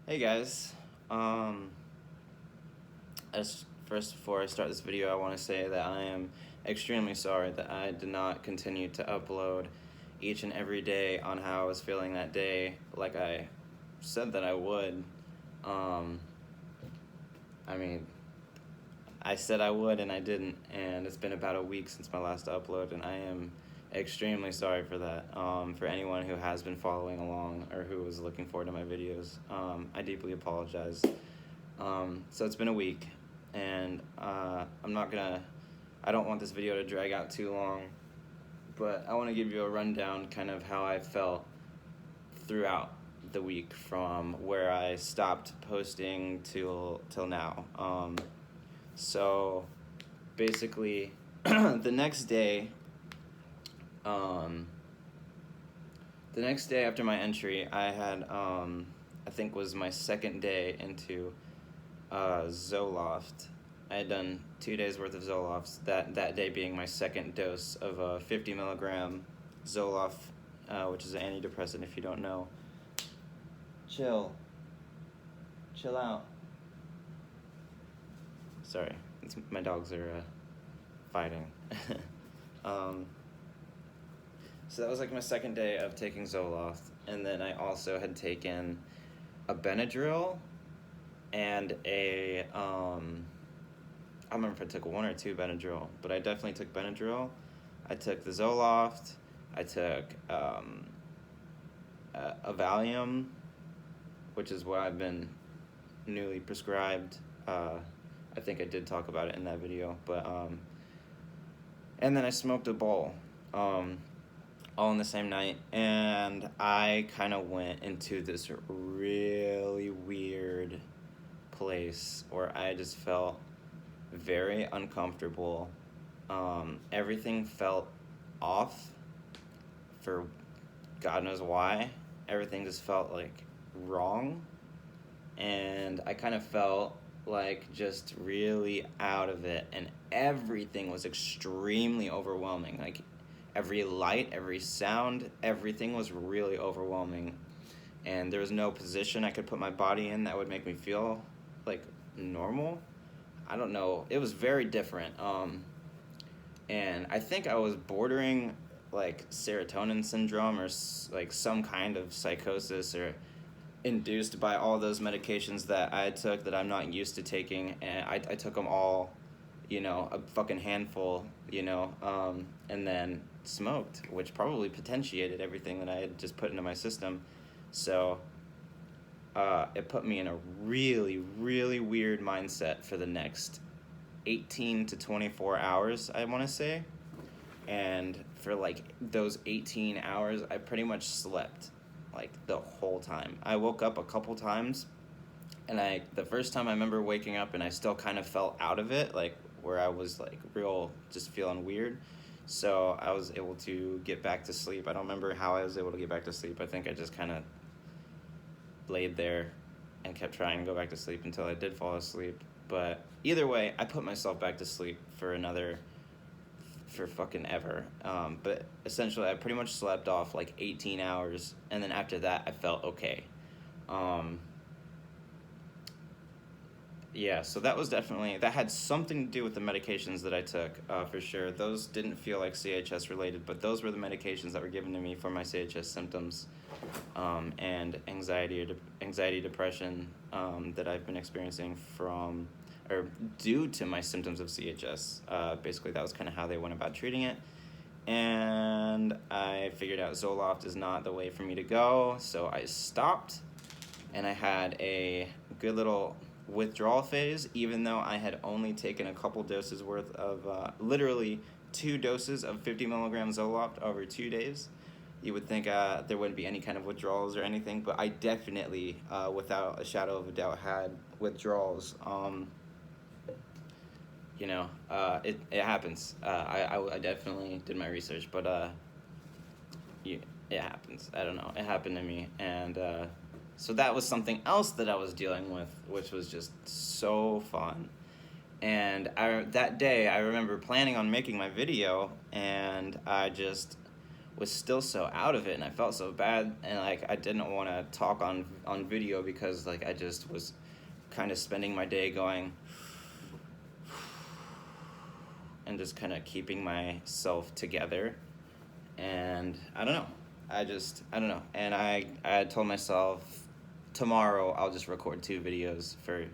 Hey guys, before I start this video, I want to say that I am extremely sorry that I did not continue to upload each and every day on how I was feeling that day, like I said that I would. I mean, I said I would and I didn't, and it's been about a week since my last upload, and I am extremely sorry for that. For anyone who has been following along or who was looking forward to my videos, I deeply apologize. So it's been a week, and I don't want this video to drag out too long, but I want to give you a rundown kind of how I felt throughout the week from where I stopped posting till now. So basically, the next day after my entry, I had I think was my second day into Zoloft. I had done 2 days worth of Zolofts, that day being my second dose of a 50 milligram Zoloft, which is an antidepressant if you don't know. Chill out. Sorry, my dogs are fighting. So that was like my second day of taking Zoloft, and then I also had taken a Benadryl and I don't remember if I took one or two Benadryl, but I definitely took Benadryl. I took the Zoloft. I took a Valium, which is what I've been newly prescribed. I think I did talk about it in that video, but and then I smoked a bowl, all in the same night, and I kind of went into this really weird place where I just felt very uncomfortable. Everything felt off for God knows why. Everything just felt like wrong, and I kind of felt like just really out of it, and everything was extremely overwhelming. Like every light, every sound, everything was really overwhelming, and there was no position I could put my body in that would make me feel like normal. I don't know, it was very different. And I think I was bordering like serotonin syndrome or like some kind of psychosis, or induced by all those medications that I took that I'm not used to taking, and I took them all, a fucking handful, and then smoked, which probably potentiated everything that I had just put into my system. So it put me in a really, really weird mindset for the next 18 to 24 hours, I want to say. And for like those 18 hours, I pretty much slept like the whole time. I woke up a couple times, and the first time I remember waking up and I still kind of felt out of it, like where I was like real just feeling weird. So I was able to get back to sleep. I don't remember how I was able to get back to sleep. I think I just kind of laid there and kept trying to go back to sleep until I did fall asleep. But either way, I put myself back to sleep for fucking ever. But essentially, I pretty much slept off like 18 hours, and then after that, I felt okay. Yeah, so that had something to do with the medications that I took, for sure. Those didn't feel like CHS related, but those were the medications that were given to me for my CHS symptoms, and anxiety, depression, that I've been experiencing due to my symptoms of CHS. Basically, that was kind of how they went about treating it. And I figured out Zoloft is not the way for me to go, so I stopped, and I had a good little withdrawal phase, even though I had only taken a couple doses worth of, literally 2 doses of 50 milligrams Zoloft over 2 days. You would think there wouldn't be any kind of withdrawals or anything, but I definitely, without a shadow of a doubt, had withdrawals. It happens. I definitely did my research, but it happens. I don't know. It happened to me, and so that was something else that I was dealing with, which was just so fun. And that day, I remember planning on making my video, and I just was still so out of it, and I felt so bad, and like I didn't want to talk on video because like I just was kind of spending my day going and just kind of keeping myself together. And I don't know. I don't know. And I told myself tomorrow I'll just record 2 videos for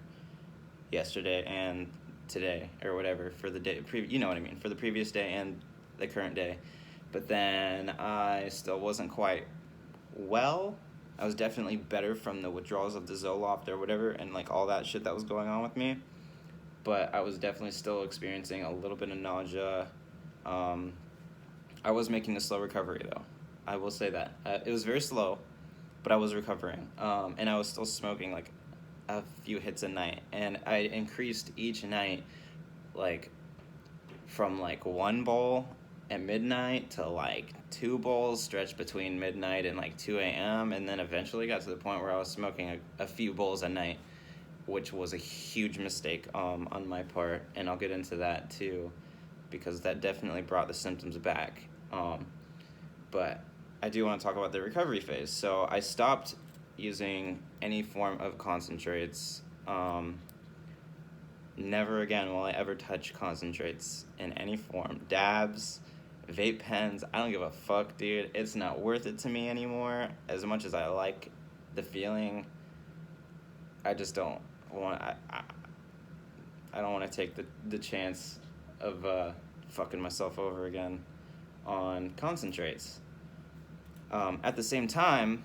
yesterday and today or whatever for the day, you know what I mean, for the previous day and the current day. But then I still wasn't quite well. I was definitely better from the withdrawals of the Zoloft or whatever and like all that shit that was going on with me. But I was definitely still experiencing a little bit of nausea. I was making a slow recovery though. I will say that. It was very slow, but I was recovering. And I was still smoking like a few hits a night. And I increased each night like from like 1 bowl at midnight to like 2 bowls stretched between midnight and like 2 a.m. And then eventually got to the point where I was smoking a few bowls a night, which was a huge mistake on my part. And I'll get into that too, because that definitely brought the symptoms back. But I do want to talk about the recovery phase. So I stopped using any form of concentrates. Never again will I ever touch concentrates in any form. Dabs, vape pens, I don't give a fuck, dude. It's not worth it to me anymore. As much as I like the feeling, I just don't want. I don't want to take the chance of fucking myself over again on concentrates. At the same time,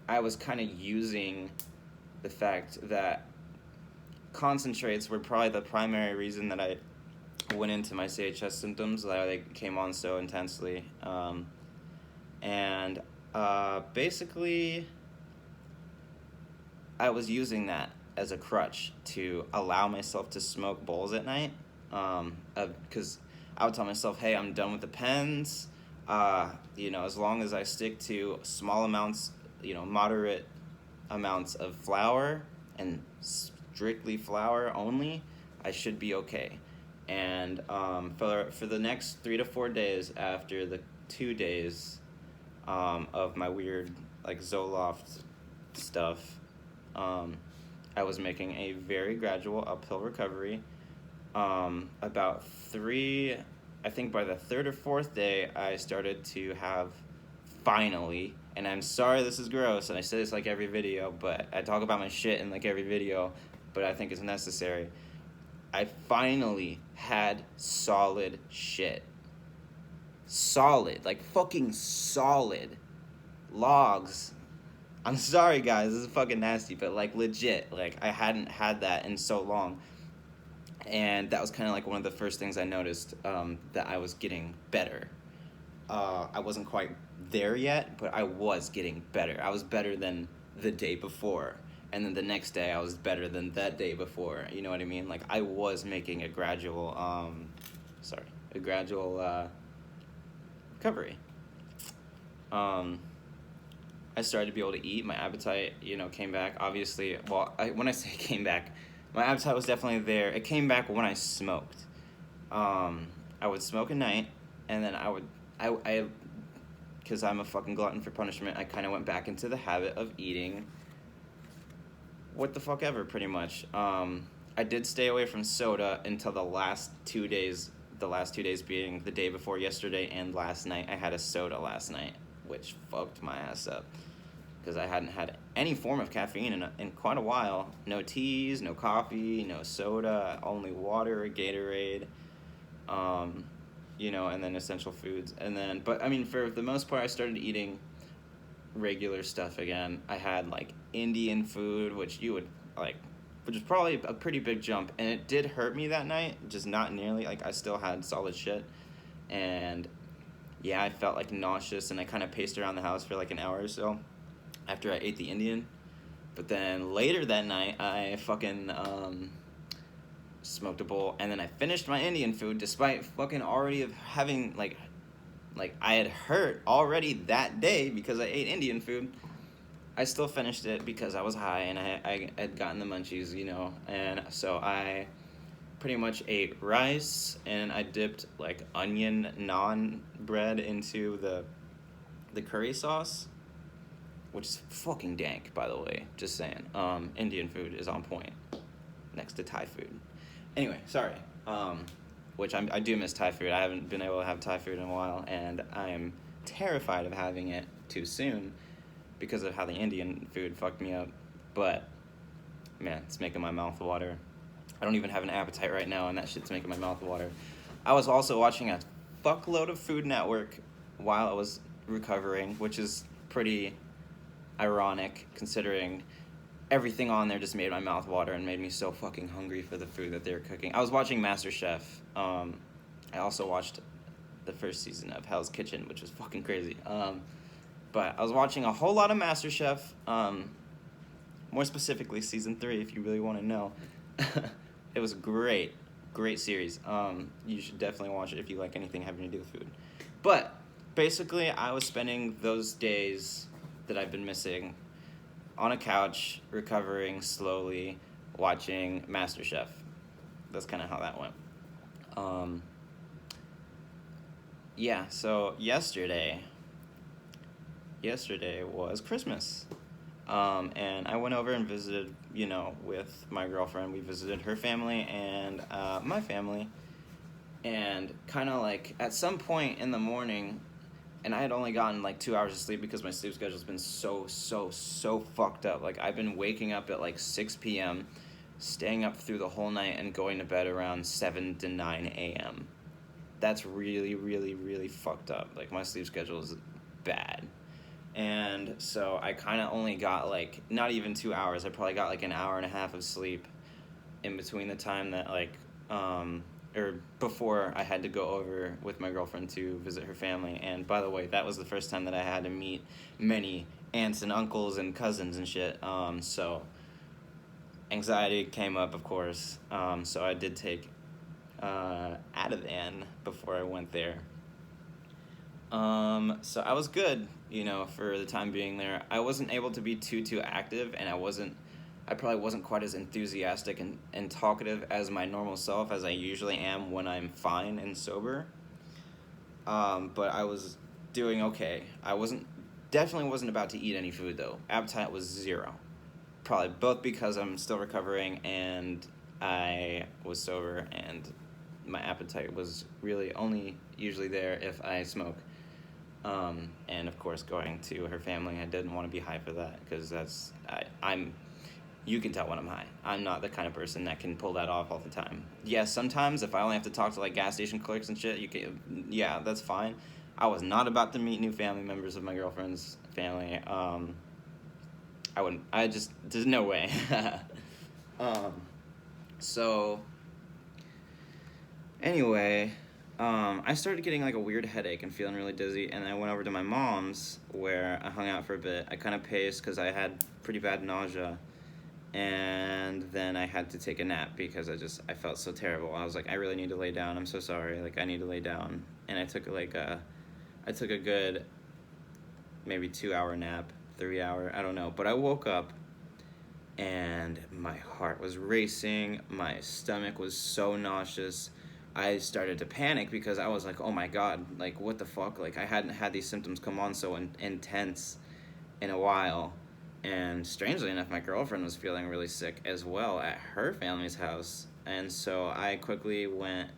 I was kind of using the fact that concentrates were probably the primary reason that I went into my CHS symptoms, that they came on so intensely. And basically, I was using that as a crutch to allow myself to smoke bowls at night. Because I would tell myself, hey, I'm done with the pens. As long as I stick to small amounts, moderate amounts of flour and strictly flour only, I should be okay. And for the next 3 to 4 days after the 2 days of my weird like Zoloft stuff, I was making a very gradual uphill recovery. About 3, I think by the 3rd or 4th day, I started to have finally, and I'm sorry this is gross, and I say this like every video, but I talk about my shit in like every video, but I think it's necessary. I finally had solid shit. Solid, like fucking solid logs. I'm sorry guys, this is fucking nasty, but like legit, like I hadn't had that in so long. And that was kind of like one of the first things I noticed, that I was getting better. I wasn't quite there yet, but I was getting better. I was better than the day before. And then the next day I was better than that day before. You know what I mean? Like I was making a gradual recovery. I started to be able to eat. My appetite, came back. Obviously, when I say came back, my appetite was definitely there. It came back when I smoked. I would smoke at night, and then I because I'm a fucking glutton for punishment, I kind of went back into the habit of eating what the fuck ever, pretty much. I did stay away from soda until the last 2 days, being the day before yesterday and last night. I had a soda last night, which fucked my ass up, because I hadn't had any form of caffeine in quite a while. No teas, no coffee, no soda, only water, Gatorade, and then essential foods. But I mean, for the most part, I started eating regular stuff again. I had like Indian food, which is probably a pretty big jump, and it did hurt me that night, just not nearly. Like I still had solid shit, and yeah, I felt like nauseous, and I kind of paced around the house for like an hour or so after I ate the Indian. But then later that night, I fucking smoked a bowl, and then I finished my Indian food despite fucking already having like I had hurt already that day because I ate Indian food. I still finished it because I was high and I had gotten the munchies, and so I pretty much ate rice, and I dipped like onion naan bread into the the curry sauce, which is fucking dank, by the way, just saying. Indian food is on point next to Thai food. Anyway, sorry. Which I do miss Thai food. I haven't been able to have Thai food in a while, and I am terrified of having it too soon because of how the Indian food fucked me up. But, man, it's making my mouth water. I don't even have an appetite right now, and that shit's making my mouth water. I was also watching a fuckload of Food Network while I was recovering, which is pretty ironic considering everything on there just made my mouth water and made me so fucking hungry for the food that they were cooking. I was watching MasterChef. I also watched the first season of Hell's Kitchen, which was fucking crazy. But I was watching a whole lot of MasterChef, more specifically season 3, if you really want to know. It was great series. You should definitely watch it if you like anything having to do with food. But basically, I was spending those days that I've been missing on a couch, recovering slowly, watching MasterChef. That's kind of how that went. Yeah, so yesterday was Christmas. And I went over and visited, with my girlfriend. We visited her family and my family. And kind of like at some point in the morning, and I had only gotten like 2 hours of sleep because my sleep schedule's been so fucked up. Like I've been waking up at like 6 p.m., staying up through the whole night and going to bed around 7 to 9 a.m. That's really fucked up. Like my sleep schedule is bad. And so I kind of only got like, not even 2 hours. I probably got like an hour and a half of sleep in between the time that like, or before I had to go over with my girlfriend to visit her family. And by the way, that was the first time that I had to meet many aunts and uncles and cousins and shit. So anxiety came up, of course. So I did take Ativan before I went there. So I was good, for the time being there. I wasn't able to be too active, and I probably wasn't quite as enthusiastic and talkative as my normal self as I usually am when I'm fine and sober. But I was doing okay. I definitely wasn't about to eat any food though. Appetite was 0. Probably both because I'm still recovering and I was sober, and my appetite was really only usually there if I smoke. And of course going to her family, I didn't want to be high for that because you can tell when I'm high. I'm not the kind of person that can pull that off all the time. Yes, sometimes if I only have to talk to like gas station clerks and shit, yeah, that's fine. I was not about to meet new family members of my girlfriend's family. There's no way. So anyway, I started getting like a weird headache and feeling really dizzy, and I went over to my mom's where I hung out for a bit. I kind of paced because I had pretty bad nausea. And then I had to take a nap because I felt so terrible. I was like, I really need to lay down. I'm so sorry. Like, I need to lay down. And I took a good maybe 2 hour nap, 3 hour, I don't know. But I woke up and my heart was racing. My stomach was so nauseous. I started to panic because I was like, oh my God, like what the fuck? Like I hadn't had these symptoms come on so intense in a while. And strangely enough, my girlfriend was feeling really sick as well at her family's house. And so I quickly went,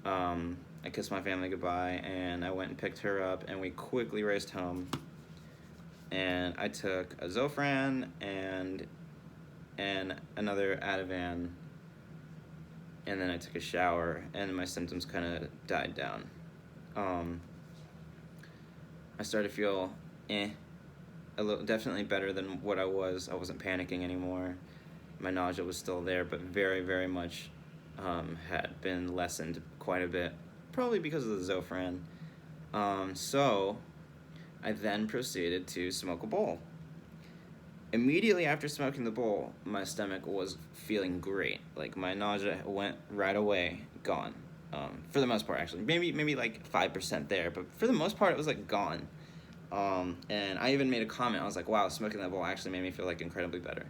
I kissed my family goodbye, and I went and picked her up, and we quickly raced home. And I took a Zofran and another Ativan, and then I took a shower, and my symptoms kind of died down. I started to feel a little, definitely better than what I was. I wasn't panicking anymore. My nausea was still there, but very much had been lessened quite a bit, probably because of the Zofran. So I then proceeded to smoke a bowl. Immediately after smoking the bowl, my stomach was feeling great. Like my nausea went right away, gone. For the most part, actually, maybe like 5% there, but for the most part, it was like gone. And I even made a comment. I was like, wow, smoking that bowl actually made me feel like incredibly better.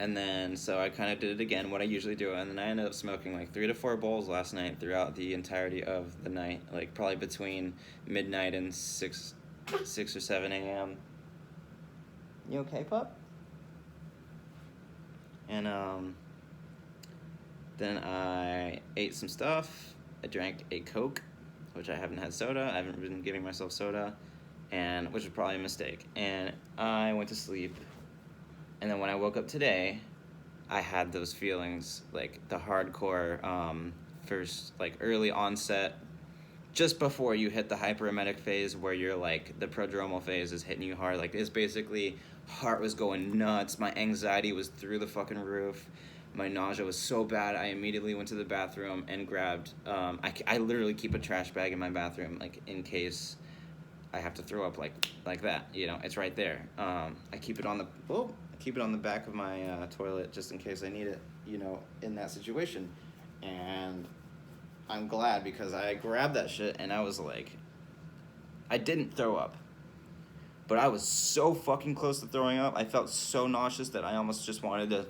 And then, so I kind of did it again, what I usually do, and then I ended up smoking like 3 to 4 bowls last night throughout the entirety of the night, like probably between midnight and 6 or 7 a.m. You okay, pup? And then I ate some stuff. I drank a Coke, which I haven't had soda. I haven't been giving myself soda, and which is probably a mistake. And I went to sleep. And then when I woke up today, I had those feelings, like the hardcore first, like early onset, just before you hit the hyperemetic phase, where you're like, the prodromal phase is hitting you hard. Like, it's basically, heart was going nuts, my anxiety was through the fucking roof, my nausea was so bad, I immediately went to the bathroom and grabbed, I literally keep a trash bag in my bathroom, like, in case I have to throw up like that, you know, it's right there. I keep it on the back of my toilet just in case I need it, you know, in that situation. And I'm glad, because I grabbed that shit and I was like, I didn't throw up, but I was so fucking close to throwing up. I felt so nauseous that I almost just wanted to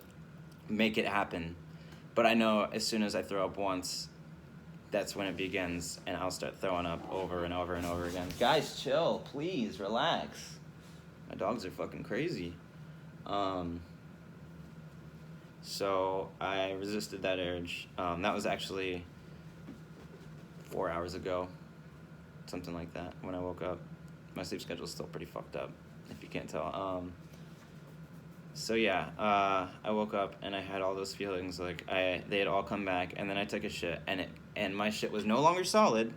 make it happen. But I know as soon as I throw up once, that's when it begins, and I'll start throwing up over and over and over again. Guys, chill, please, relax. My dogs are fucking crazy. So I resisted that urge. That was actually 4 hours ago, something like that, when I woke up. My sleep schedule is still pretty fucked up, if you can't tell. So yeah, I woke up and I had all those feelings, like they had all come back, and then I took a shit, and my shit was no longer solid.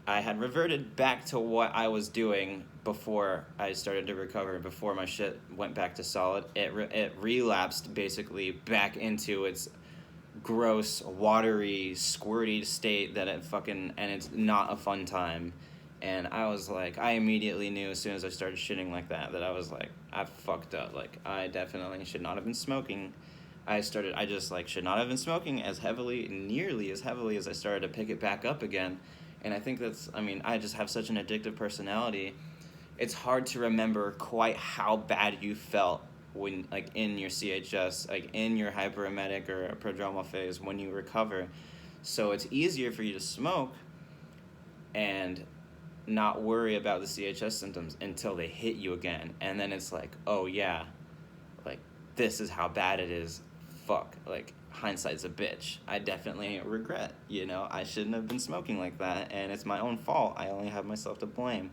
I had reverted back to what I was doing before I started to recover, before my shit went back to solid. It relapsed basically back into its gross, watery, squirty state that and it's not a fun time. And I was like, I immediately knew as soon as I started shitting like that I was like, I fucked up. Like, I definitely should not have been smoking. I just like should not have been smoking nearly as heavily as I started to pick it back up again. And I think I just have such an addictive personality. It's hard to remember quite how bad you felt when, like, in your CHS, like in your hyperemetic or prodromal phase when you recover. So it's easier for you to smoke and not worry about the CHS symptoms until they hit you again. And then it's like, oh yeah, like, this is how bad it is. Fuck, like, hindsight's a bitch. I definitely regret, you know, I shouldn't have been smoking like that, and it's my own fault. I only have myself to blame.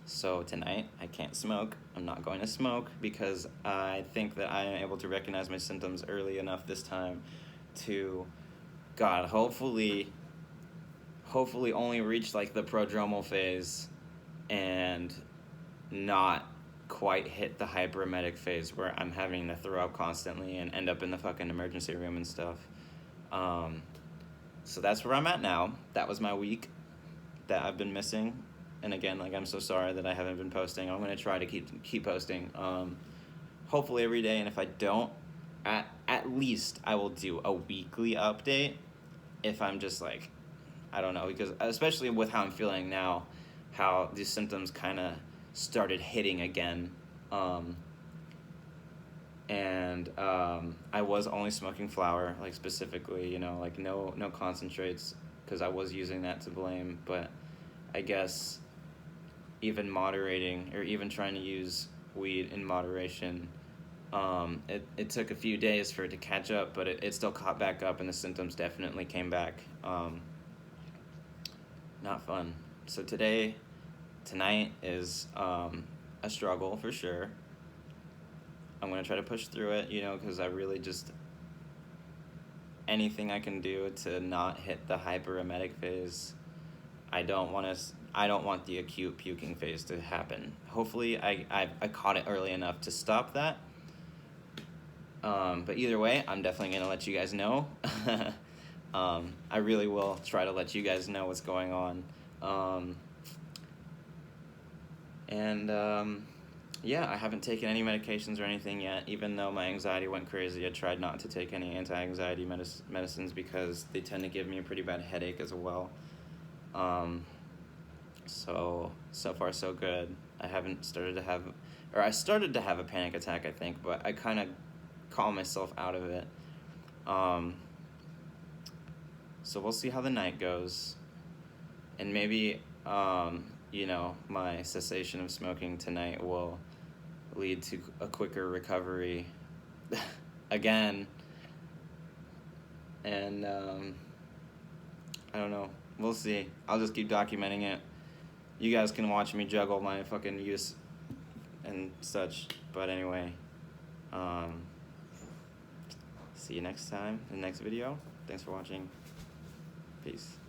So tonight, I can't smoke. I'm not going to smoke, because I think that I am able to recognize my symptoms early enough this time to, God, hopefully only reach, like, the prodromal phase and not quite hit the hyperemetic phase where I'm having to throw up constantly and end up in the fucking emergency room and stuff. So that's where I'm at now. That was my week that I've been missing. And again, like, I'm so sorry that I haven't been posting. I'm going to try to keep posting, hopefully every day. And if I don't, at least I will do a weekly update if I'm just like, I don't know, because especially with how I'm feeling now, how these symptoms kind of started hitting again. I was only smoking flower, like, specifically, you know, like no concentrates, because I was using that to blame. But I guess even moderating, or even trying to use weed in moderation, it took a few days for it to catch up, but it still caught back up, and the symptoms definitely came back. Not fun. So tonight is a struggle for sure. I'm going to try to push through it, you know, because I really just, anything I can do to not hit the hyperemetic phase. I don't want the acute puking phase to happen. Hopefully I caught it early enough to stop that. But either way, I'm definitely going to let you guys know. I really will try to let you guys know what's going on. Yeah, I haven't taken any medications or anything yet, even though my anxiety went crazy. I tried not to take any anti-anxiety medicines because they tend to give me a pretty bad headache as well. So far so good. I haven't started to have, or I started to have a panic attack, I think, but I kind of calmed myself out of it. So we'll see how the night goes, and maybe you know, my cessation of smoking tonight will lead to a quicker recovery again. And I don't know, we'll see. I'll just keep documenting it. You guys can watch me juggle my fucking use and such. But anyway, see you next time in the next video. Thanks for watching. Peace.